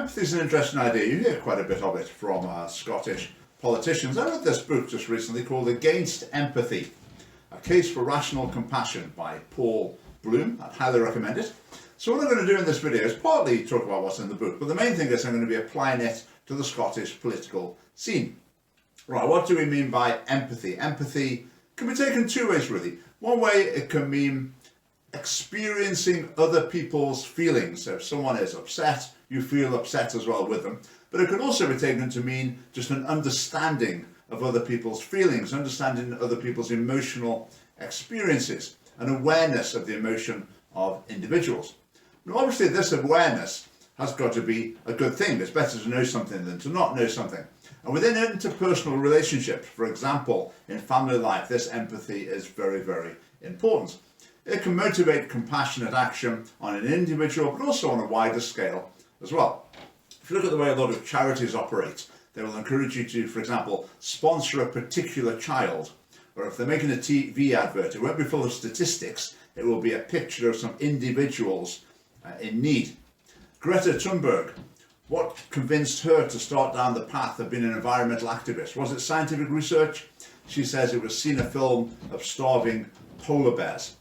Empathy is an interesting idea. You hear quite a bit of it from Scottish politicians. I read this book just recently called Against Empathy, A Case for Rational Compassion by Paul Bloom. I'd highly recommend it. So what I'm going to do in this video is partly talk about what's in the book, but the main thing is I'm going to be applying it to the Scottish political scene. Right, what do we mean by empathy? Empathy can be taken two ways really. One way it can mean experiencing other people's feelings. So if someone is upset, you feel upset as well with them. But it could also be taken to mean just an understanding of other people's feelings, understanding other people's emotional experiences, an awareness of the emotion of individuals. Now obviously this awareness has got to be a good thing. It's better to know something than to not know something. And within interpersonal relationships, for example, in family life, this empathy is very, very important. It can motivate compassionate action on an individual, but also on a wider scale as well. If you look at the way a lot of charities operate, they will encourage you to, for example, sponsor a particular child. Or if they're making a TV advert, it won't be full of statistics, it will be a picture of some individuals in need. Greta Thunberg, what convinced her to start down the path of being an environmental activist? Was it scientific research? She says it was seeing a film of starving polar bears.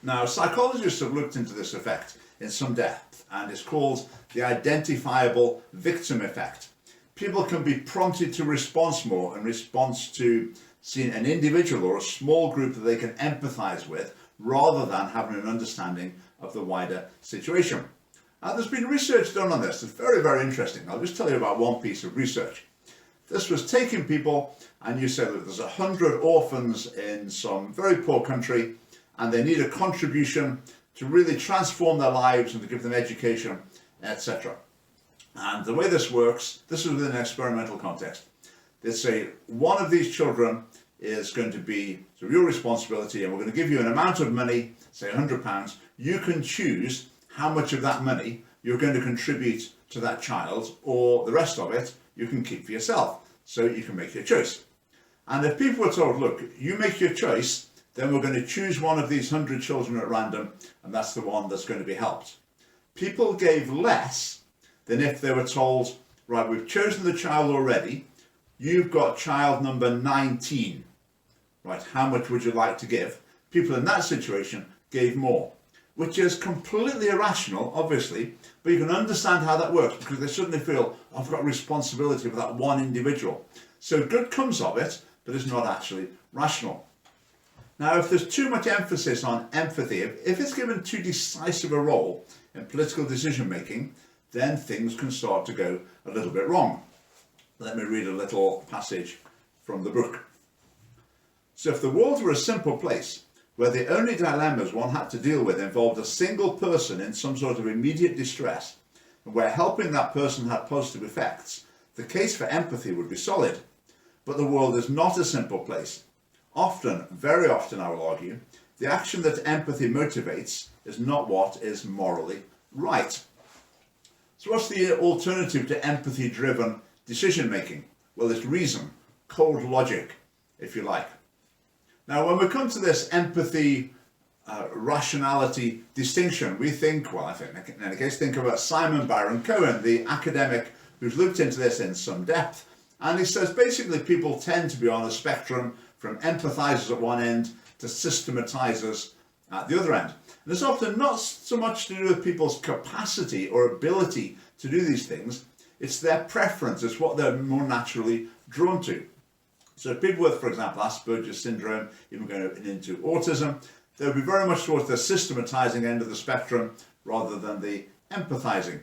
Now, psychologists have looked into this effect in some depth, and it's called the identifiable victim effect. People can be prompted to respond more in response to seeing an individual or a small group that they can empathize with, rather than having an understanding of the wider situation. There's been research done on this. It's very, very interesting. I'll just tell you about one piece of research. This was taking people, and you said that there's 100 orphans in some very poor country, and they need a contribution to really transform their lives and to give them education, etc. And the way this works, this is within an experimental context. They say one of these children is going to be your responsibility, and we're going to give you an amount of money, say £100. You can choose how much of that money you're going to contribute to that child, or the rest of it you can keep for yourself, so you can make your choice. And if people were told, look, you make your choice, then we're going to choose one of these 100 children at random, and that's the one that's going to be helped. People gave less than if they were told, right, we've chosen the child already, you've got child number 19. Right, how much would you like to give? People in that situation gave more, which is completely irrational, obviously, but you can understand how that works because they suddenly feel, I've got responsibility for that one individual. So good comes of it, but it's not actually rational. Now, if there's too much emphasis on empathy, if it's given too decisive a role in political decision making, then things can start to go a little bit wrong. Let me read a little passage from the book. So if the world were a simple place, where the only dilemmas one had to deal with involved a single person in some sort of immediate distress, and where helping that person had positive effects, the case for empathy would be solid. But the world is not a simple place. Often, very often I will argue, the action that empathy motivates is not what is morally right. So what's the alternative to empathy-driven decision making? Well, it's reason, cold logic, if you like. Now, when we come to this empathy, rationality distinction, we think, well, I think, in any case, think about Simon Baron-Cohen, the academic who's looked into this in some depth. And he says basically people tend to be on a spectrum from empathizers at one end to systematizers at the other end. And it's often not so much to do with people's capacity or ability to do these things, it's their preference, it's what they're more naturally drawn to. So people with, for example, Asperger's syndrome, even going into autism, they'll be very much towards the systematizing end of the spectrum rather than the empathizing.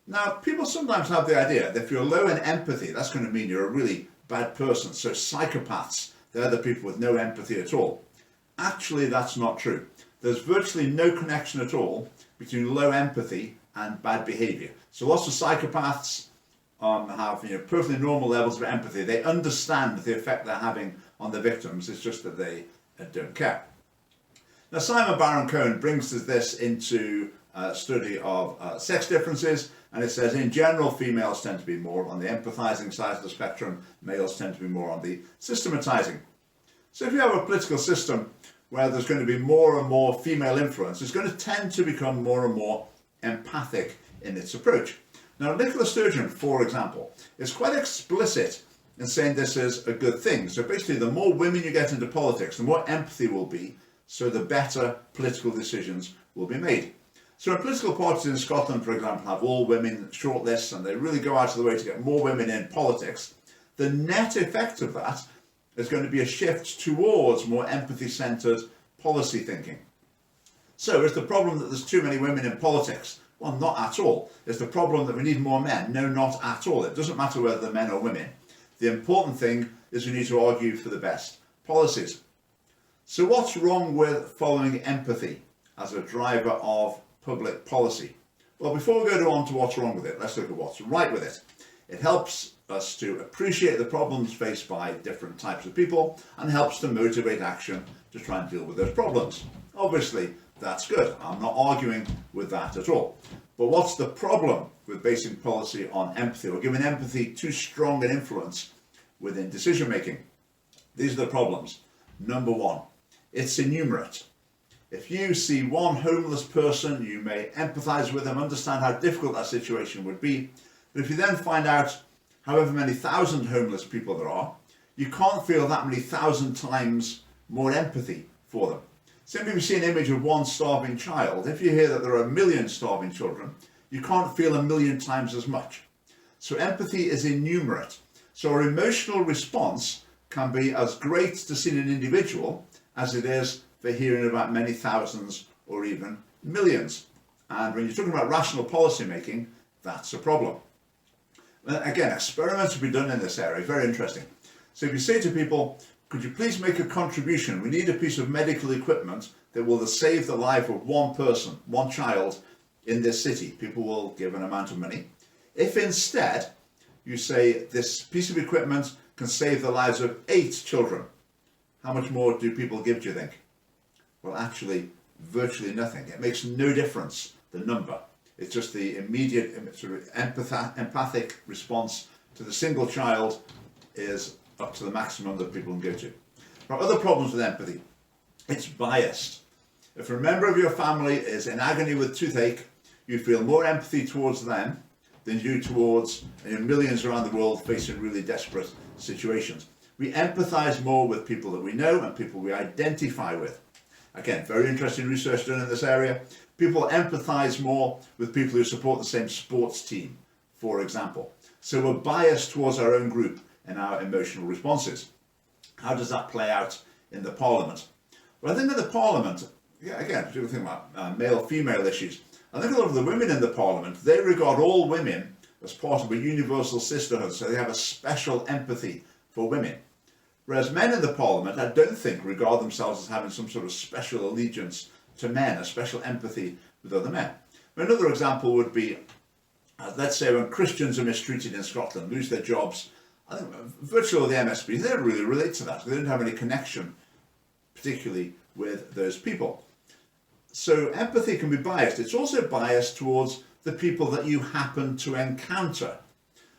Now, people sometimes have the idea that if you're low in empathy, that's going to mean you're a really bad person. So psychopaths, they're the people with no empathy at all. Actually, that's not true. There's virtually no connection at all between low empathy and bad behavior. So lots of psychopaths have perfectly normal levels of empathy. They understand the effect they're having on the victims. It's just that they don't care. Now, Simon Baron-Cohen brings this into study of sex differences, and it says in general females tend to be more on the empathizing side of the spectrum, males tend to be more on the systematizing. So if you have a political system where there's going to be more and more female influence, it's going to tend to become more and more empathic in its approach. Now, Nicola Sturgeon, for example, is quite explicit in saying this is a good thing. So basically, the more women you get into politics, the more empathy will be, so the better political decisions will be made. So when political parties in Scotland, for example, have all women shortlists and they really go out of the way to get more women in politics, the net effect of that is going to be a shift towards more empathy-centred policy thinking. So is the problem that there's too many women in politics? Well, not at all. Is the problem that we need more men? No, not at all. It doesn't matter whether they're men or women. The important thing is we need to argue for the best policies. So what's wrong with following empathy as a driver of public policy? Well, before we go on to what's wrong with it, let's look at what's right with it. It helps us to appreciate the problems faced by different types of people and helps to motivate action to try and deal with those problems. Obviously, that's good. I'm not arguing with that at all. But what's the problem with basing policy on empathy or giving empathy too strong an influence within decision making? These are the problems. Number one, it's innumerate. If you see one homeless person, you may empathize with them, understand how difficult that situation would be. But if you then find out however many thousand homeless people there are, you can't feel that many thousand times more empathy for them. Simply if you see an image of one starving child, if you hear that there are 1 million starving children, you can't feel 1 million times as much. So empathy is innumerate. So our emotional response can be as great to see an individual as it is for hearing about many thousands or even millions. And when you're talking about rational policy making, that's a problem. Again, experiments have been done in this area, very interesting. So if you say to people, could you please make a contribution? We need a piece of medical equipment that will save the life of one person, one child in this city. People will give an amount of money. If instead you say this piece of equipment can save the lives of 8 children, how much more do people give, do you think? Well, actually, virtually nothing. It makes no difference, the number. It's just the immediate sort of empathic response to the single child is up to the maximum that people can go to. Now, other problems with empathy. It's biased. If a member of your family is in agony with toothache, you feel more empathy towards them than you do towards millions around the world facing really desperate situations. We empathize more with people that we know and people we identify with. Again, very interesting research done in this area. People empathize more with people who support the same sports team, for example. So we're biased towards our own group in our emotional responses. How does that play out in the Parliament? Well, I think in the Parliament, again, people think about male-female issues. I think a lot of the women in the Parliament, they regard all women as part of a universal sisterhood, so they have a special empathy for women. Whereas men in the Parliament, I don't think, regard themselves as having some sort of special allegiance to men, a special empathy with other men. Another example would be, let's say when Christians are mistreated in Scotland, lose their jobs, I think virtually all the MSPs, they don't really relate to that. They don't have any connection, particularly with those people. So empathy can be biased. It's also biased towards the people that you happen to encounter.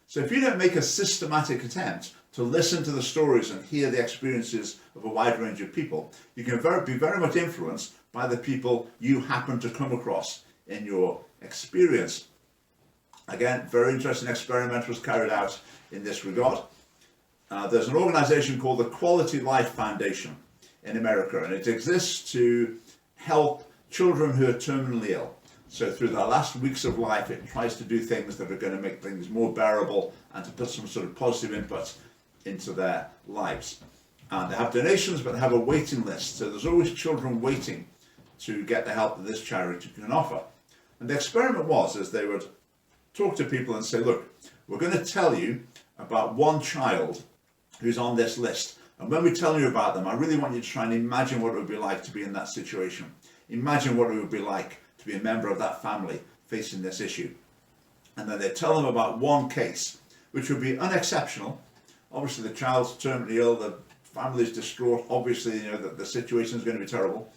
So if you don't make a systematic attempt to listen to the stories and hear the experiences of a wide range of people, you can be very much influenced by the people you happen to come across in your experience. Again, very interesting experiment was carried out in this regard. There's an organization called the Quality Life Foundation in America, and it exists to help children who are terminally ill. So through their last weeks of life, it tries to do things that are going to make things more bearable and to put some sort of positive input into their lives. And they have donations, but they have a waiting list. So there's always children waiting to get the help that this charity can offer. And the experiment was, as they would talk to people and say, look, we're going to tell you about one child who's on this list. And when we tell you about them, I really want you to try and imagine what it would be like to be in that situation. Imagine what it would be like to be a member of that family facing this issue. And then they tell them about one case, which would be unexceptional. Obviously, the child's terminally ill, the family's distraught. Obviously, you know that the situation is going to be terrible.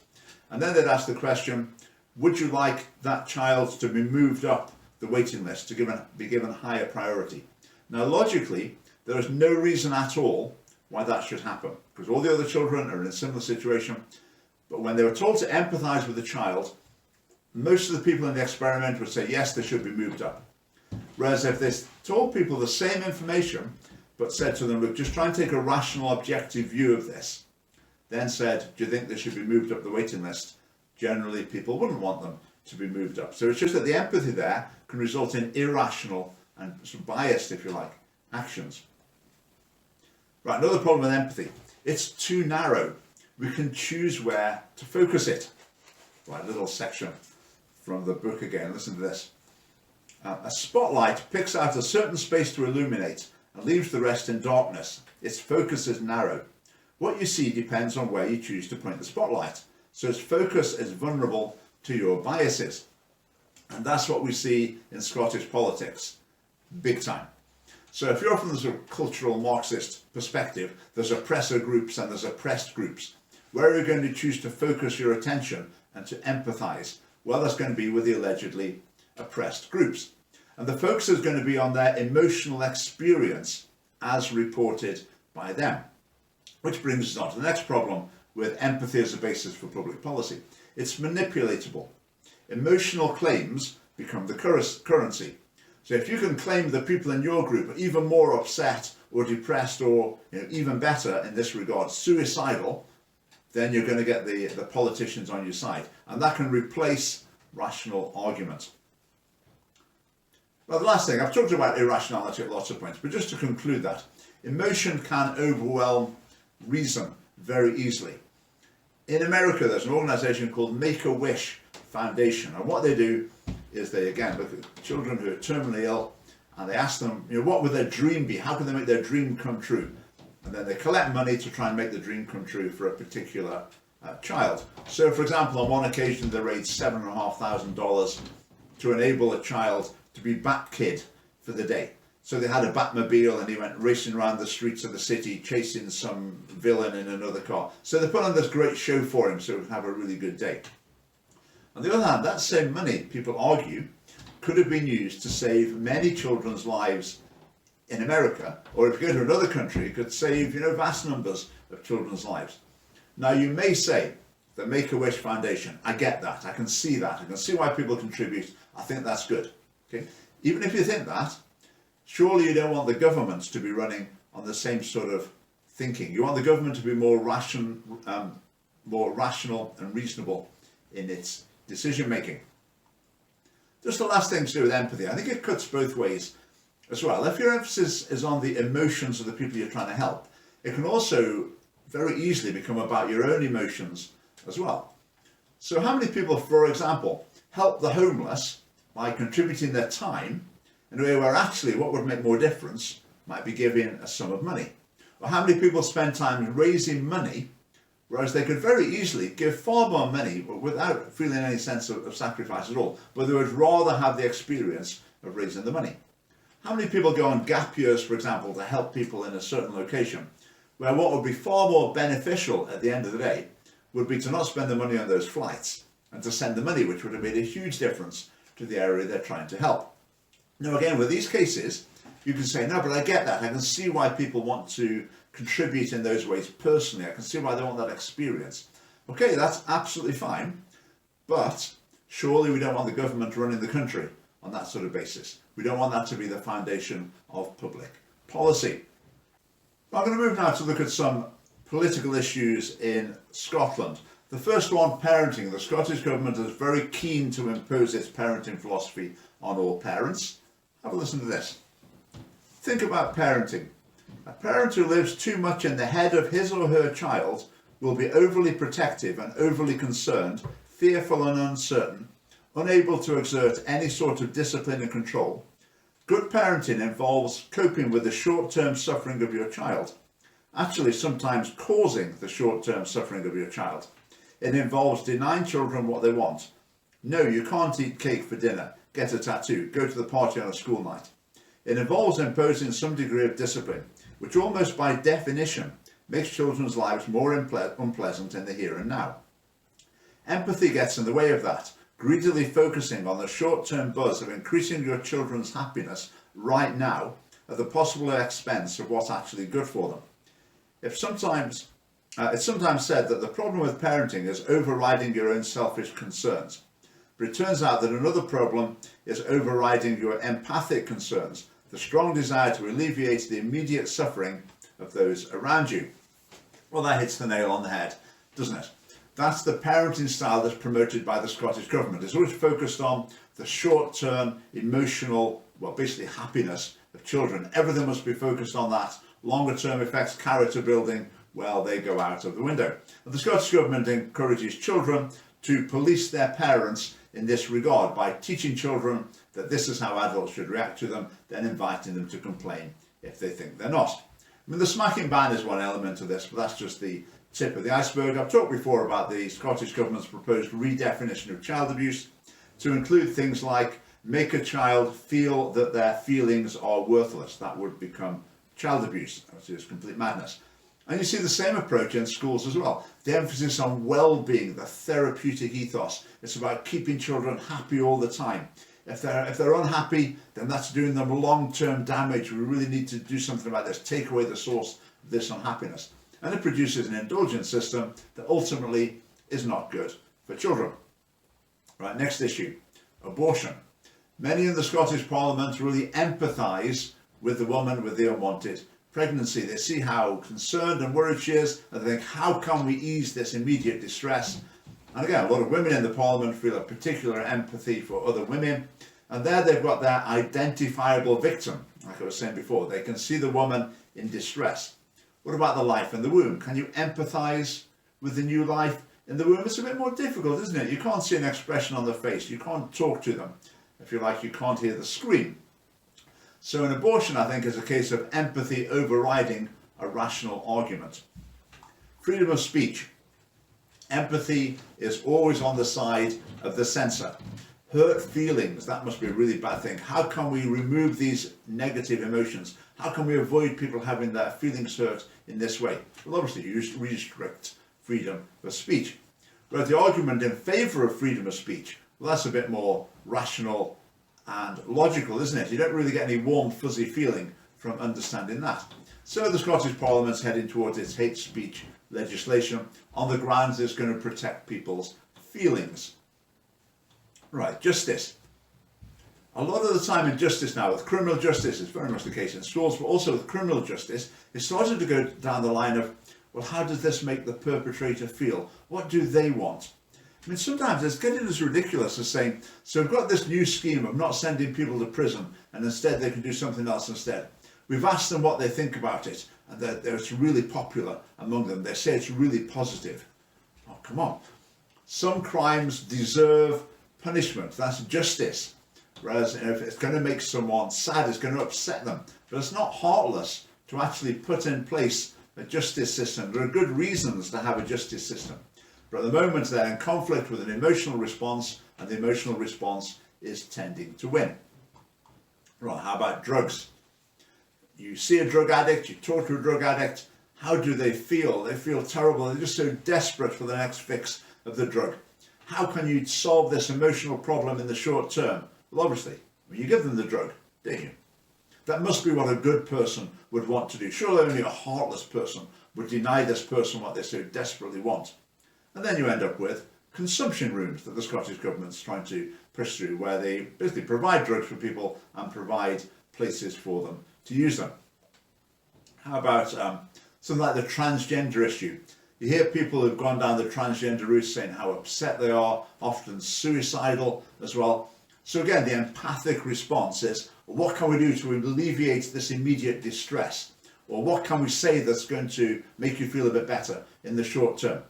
And then they'd ask the question, would you like that child to be moved up the waiting list, to be given higher priority? Now, logically, there is no reason at all why that should happen, because all the other children are in a similar situation. But when they were told to empathize with the child, most of the people in the experiment would say, yes, they should be moved up. Whereas if they told people the same information, but said to them, look, just try and take a rational, objective view of this, then said, do you think they should be moved up the waiting list? Generally, people wouldn't want them to be moved up. So it's just that the empathy there can result in irrational and sort of biased, if you like, actions. Right, another problem with empathy. It's too narrow. We can choose where to focus it. Right, little section from the book again. Listen to this. A spotlight picks out a certain space to illuminate and leaves the rest in darkness. Its focus is narrow. What you see depends on where you choose to point the spotlight. So its focus is vulnerable to your biases. And that's what we see in Scottish politics, big time. So if you're from the sort of cultural Marxist perspective, there's oppressor groups and there's oppressed groups. Where are you going to choose to focus your attention and to empathise? Well, that's going to be with the allegedly oppressed groups. And the focus is going to be on their emotional experience as reported by them. Which brings us on to the next problem with empathy as a basis for public policy. It's manipulatable. Emotional claims become the currency. So if you can claim that people in your group are even more upset or depressed or, even better in this regard, suicidal, then you're going to get the politicians on your side. And that can replace rational argument. Well, the last thing, I've talked about irrationality at lots of points, but just to conclude that, emotion can overwhelm reason very easily. In America, there's an organisation called Make-A-Wish Foundation, and what they do is they, again, look at children who are terminally ill, and they ask them, what would their dream be? How can they make their dream come true? And then they collect money to try and make the dream come true for a particular child. So, for example, on one occasion, they raised $7,500 to enable a child to be Bat-Kid for the day. So they had a Batmobile and he went racing around the streets of the city chasing some villain in another car. So they put on this great show for him so he could have a really good day. On the other hand, that same money, people argue, could have been used to save many children's lives in America, or if you go to another country, it could save, vast numbers of children's lives. Now, you may say, the Make-A-Wish Foundation, I get that, I can see that, I can see why people contribute, I think that's good. Okay? Even if you think that, surely you don't want the government to be running on the same sort of thinking. You want the government to be more rational and reasonable in its decision making. Just the last thing to do with empathy, I think it cuts both ways as well. If your emphasis is on the emotions of the people you're trying to help, it can also very easily become about your own emotions as well. So how many people, for example, help the homeless by contributing their time in a way where actually what would make more difference might be giving a sum of money? Or how many people spend time raising money, whereas they could very easily give far more money without feeling any sense of sacrifice at all, but they would rather have the experience of raising the money? How many people go on gap years, for example, to help people in a certain location, where what would be far more beneficial at the end of the day would be to not spend the money on those flights and to send the money, which would have made a huge difference to the area they're trying to help. Now again, with these cases, you can say, no, but I get that. I can see why people want to contribute in those ways personally. I can see why they want that experience. Okay, that's absolutely fine, but surely we don't want the government running the country on that sort of basis. We don't want that to be the foundation of public policy. I'm going to move now to look at some political issues in Scotland. The first one, parenting. The Scottish Government is very keen to impose its parenting philosophy on all parents. Have a listen to this. Think about parenting. A parent who lives too much in the head of his or her child will be overly protective and overly concerned, fearful and uncertain, unable to exert any sort of discipline and control. Good parenting involves coping with the short-term suffering of your child, actually sometimes causing the short-term suffering of your child. It involves denying children what they want. No, you can't eat cake for dinner, get a tattoo, go to the party on a school night. It involves imposing some degree of discipline, which almost by definition makes children's lives more unpleasant in the here and now. Empathy gets in the way of that, greedily focusing on the short-term buzz of increasing your children's happiness right now at the possible expense of what's actually good for them. It's sometimes said that the problem with parenting is overriding your own selfish concerns. But it turns out that another problem is overriding your empathic concerns, the strong desire to alleviate the immediate suffering of those around you. Well, that hits the nail on the head, doesn't it? That's the parenting style that's promoted by the Scottish Government. It's always focused on the short-term emotional, well, basically happiness of children. Everything must be focused on that. Longer-term effects, character building, well, they go out of the window. And the Scottish Government encourages children to police their parents in this regard by teaching children that this is how adults should react to them, then inviting them to complain if they think they're not. I mean, the smacking ban is one element of this, but that's just the tip of the iceberg. I've talked before about the Scottish Government's proposed redefinition of child abuse to include things like make a child feel that their feelings are worthless. That would become child abuse, which is complete madness. And you see the same approach in schools as well. The emphasis on well-being, the therapeutic ethos. It's about keeping children happy all the time. If they're unhappy, then that's doing them long-term damage. We really need to do something about this, take away the source of this unhappiness. And it produces an indulgence system that ultimately is not good for children. Right, next issue, abortion. Many in the Scottish Parliament really empathise with the woman with the unwanted pregnancy. They see how concerned and worried she is, and they think, how can we ease this immediate distress? And again, a lot of women in the Parliament feel a particular empathy for other women, and there they've got their identifiable victim. Like I was saying before, they can see the woman in distress. What about the life in the womb? Can you empathise with the new life in the womb? It's a bit more difficult, isn't it? You can't see an expression on their face. You can't talk to them. If you like, you can't hear the scream. So an abortion, I think, is a case of empathy overriding a rational argument. Freedom of speech. Empathy is always on the side of the censor. Hurt feelings, that must be a really bad thing. How can we remove these negative emotions? How can we avoid people having their feelings hurt in this way? Well, obviously, you restrict freedom of speech. But the argument in favour of freedom of speech, well, that's a bit more rational and logical, isn't it? You don't really get any warm, fuzzy feeling from understanding that. So the Scottish Parliament's heading towards its hate speech legislation on the grounds it's going to protect people's feelings. Right, justice. A lot of the time in justice now, with criminal justice, it's very much the case in schools, but also with criminal justice, it's started to go down the line of, well, how does this make the perpetrator feel? What do they want? I mean, sometimes it's getting as ridiculous as saying, so we've got this new scheme of not sending people to prison, and instead they can do something else instead. We've asked them what they think about it, and it's really popular among them. They say it's really positive. Oh, come on. Some crimes deserve punishment. That's justice. Whereas if it's going to make someone sad, it's going to upset them. But it's not heartless to actually put in place a justice system. There are good reasons to have a justice system. But at the moment they're in conflict with an emotional response, and the emotional response is tending to win. Right, how about drugs? You see a drug addict, you talk to a drug addict, how do they feel? They feel terrible. They're just so desperate for the next fix of the drug. How can you solve this emotional problem in the short term? Well, obviously, you give them the drug, don't you? That must be what a good person would want to do. Surely only a heartless person would deny this person what they so desperately want. And then you end up with consumption rooms that the Scottish Government's trying to push through, where they basically provide drugs for people and provide places for them to use them. How about something like the transgender issue? You hear people who've gone down the transgender route saying how upset they are, often suicidal as well. So again, the empathic response is, what can we do to alleviate this immediate distress? Or what can we say that's going to make you feel a bit better in the short term?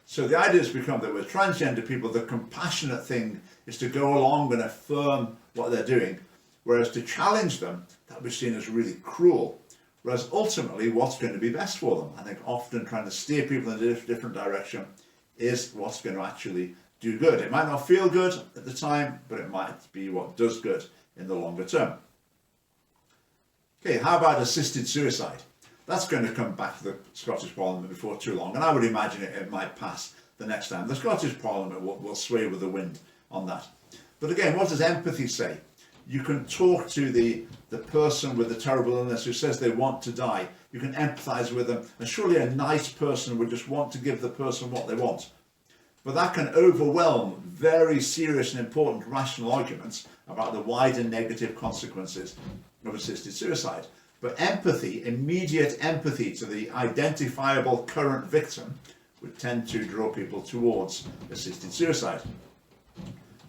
So the idea has become that with transgender people, the compassionate thing is to go along and affirm what they're doing, whereas to challenge them, that was seen as really cruel. Whereas ultimately, what's going to be best for them? I think often trying to steer people in a different direction is what's going to actually do good. It might not feel good at the time, but it might be what does good in the longer term. Okay, how about assisted suicide? That's going to come back to the Scottish Parliament before too long, and I would imagine it might pass the next time. The Scottish Parliament will sway with the wind on that. But again, what does empathy say? You can talk to the person with the terrible illness who says they want to die. You can empathise with them, and surely a nice person would just want to give the person what they want. but that can overwhelm very serious and important rational arguments about the wider negative consequences of assisted suicide. But empathy, immediate empathy to the identifiable current victim, would tend to draw people towards assisted suicide.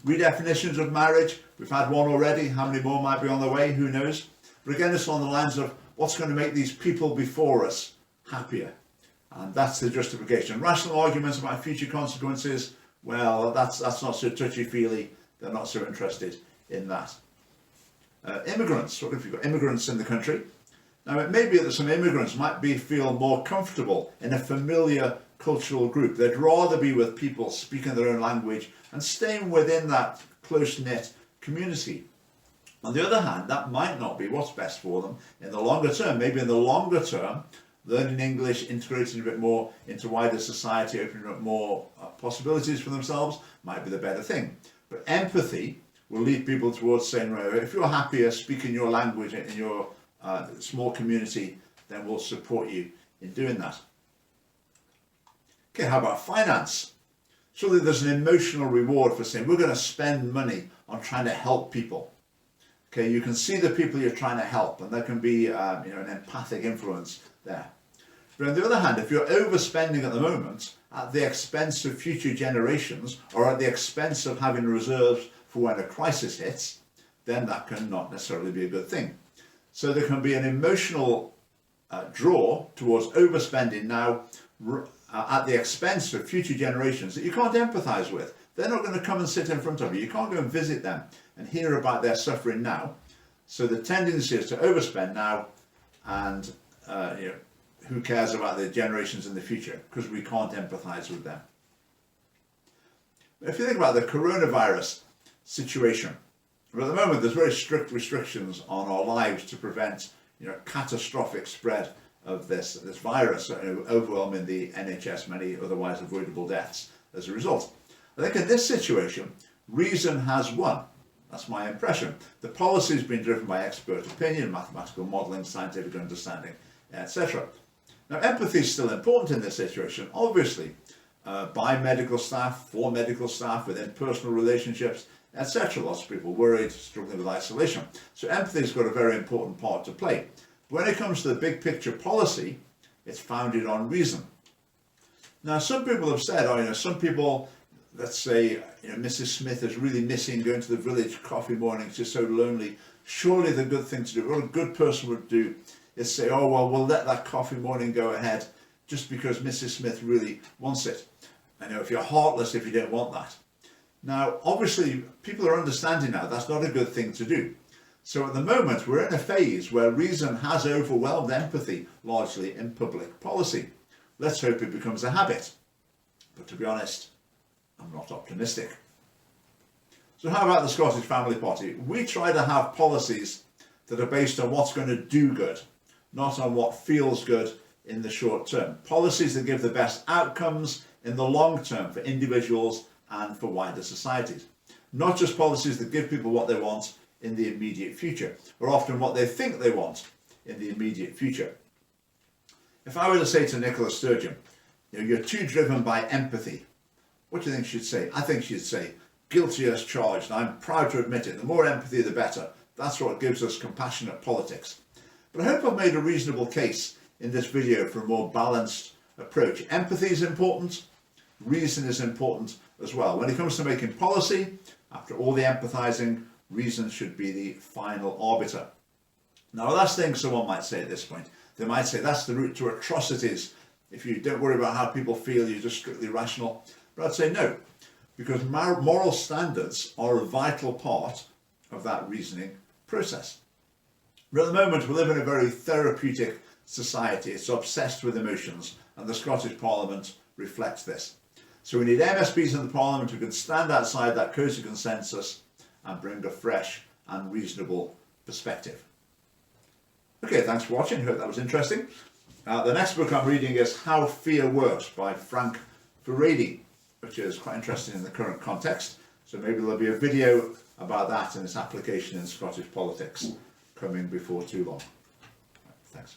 Redefinitions of marriage, we've had one already, how many more might be on the way, who knows? But again, it's on the lines of what's going to make these people before us happier. And that's the justification. Rational arguments about future consequences, well, that's not so touchy-feely. They're not so interested in that. Immigrants, what if you've got immigrants in the country? Now, it may be that some immigrants might feel more comfortable in a familiar cultural group. They'd rather be with people speaking their own language and staying within that close-knit community. On the other hand, that might not be what's best for them in the longer term. Maybe in the longer term, learning English, integrating a bit more into wider society, opening up more possibilities for themselves might be the better thing. But empathy will lead people towards saying, well, if you're happier speaking your language in your small community, then we'll support you in doing that. Okay, how about finance? Surely there's an emotional reward for saying we're going to spend money on trying to help people. Okay, you can see the people you're trying to help, and there can be an empathic influence there. But on the other hand, if you're overspending at the moment at the expense of future generations or at the expense of having reserves for when a crisis hits, then that can not necessarily be a good thing. So there can be an emotional draw towards overspending now at the expense of future generations that you can't empathise with. They're not going to come and sit in front of you. You can't go and visit them and hear about their suffering now. So the tendency is to overspend now, and who cares about the generations in the future, because we can't empathise with them. If you think about the coronavirus situation, but at the moment there's very strict restrictions on our lives to prevent catastrophic spread of this virus, overwhelming the NHS, many otherwise avoidable deaths as a result. I think in this situation, reason has won. That's my impression. The policy has been driven by expert opinion, mathematical modelling, scientific understanding, etc. Now, empathy is still important in this situation, obviously, by medical staff, for medical staff, within personal relationships, etc. Lots of people worried, struggling with isolation. So empathy has got a very important part to play. When it comes to the big picture policy, it's founded on reason. Now, some people have said, some people, let's say, Mrs. Smith is really missing going to the village coffee mornings, just so lonely. Surely the good thing to do, what a good person would do, is say, oh, well, we'll let that coffee morning go ahead just because Mrs. Smith really wants it. If you're heartless if you don't want that. Now, obviously, people are understanding now that's not a good thing to do. So at the moment, we're in a phase where reason has overwhelmed empathy, largely in public policy. Let's hope it becomes a habit. But to be honest, I'm not optimistic. So how about the Scottish Family Party? We try to have policies that are based on what's going to do good, not on what feels good in the short term. Policies that give the best outcomes in the long term for individuals and for wider societies. Not just policies that give people what they want in the immediate future, or often what they think they want in the immediate future. If I were to say to Nicola Sturgeon, you're too driven by empathy, what do you think she'd say? I think she'd say, guilty as charged, and I'm proud to admit it. The more empathy, the better. That's what gives us compassionate politics. But I hope I've made a reasonable case in this video for a more balanced approach. Empathy is important, reason is important as well. When it comes to making policy, after all the empathising, reason should be the final arbiter. Now, last thing someone might say at this point, they might say that's the route to atrocities. If you don't worry about how people feel, you're just strictly rational. But I'd say no, because moral standards are a vital part of that reasoning process. But at the moment, we live in a very therapeutic society. It's obsessed with emotions, and the Scottish Parliament reflects this. So we need MSPs in the Parliament who can stand outside that cosy consensus and bring a fresh and reasonable perspective. Okay, thanks for watching. Hope that was interesting. The next book I'm reading is How Fear Works by Frank Furedi, which is quite interesting in the current context. So maybe there'll be a video about that and its application in Scottish politics coming before too long. Thanks.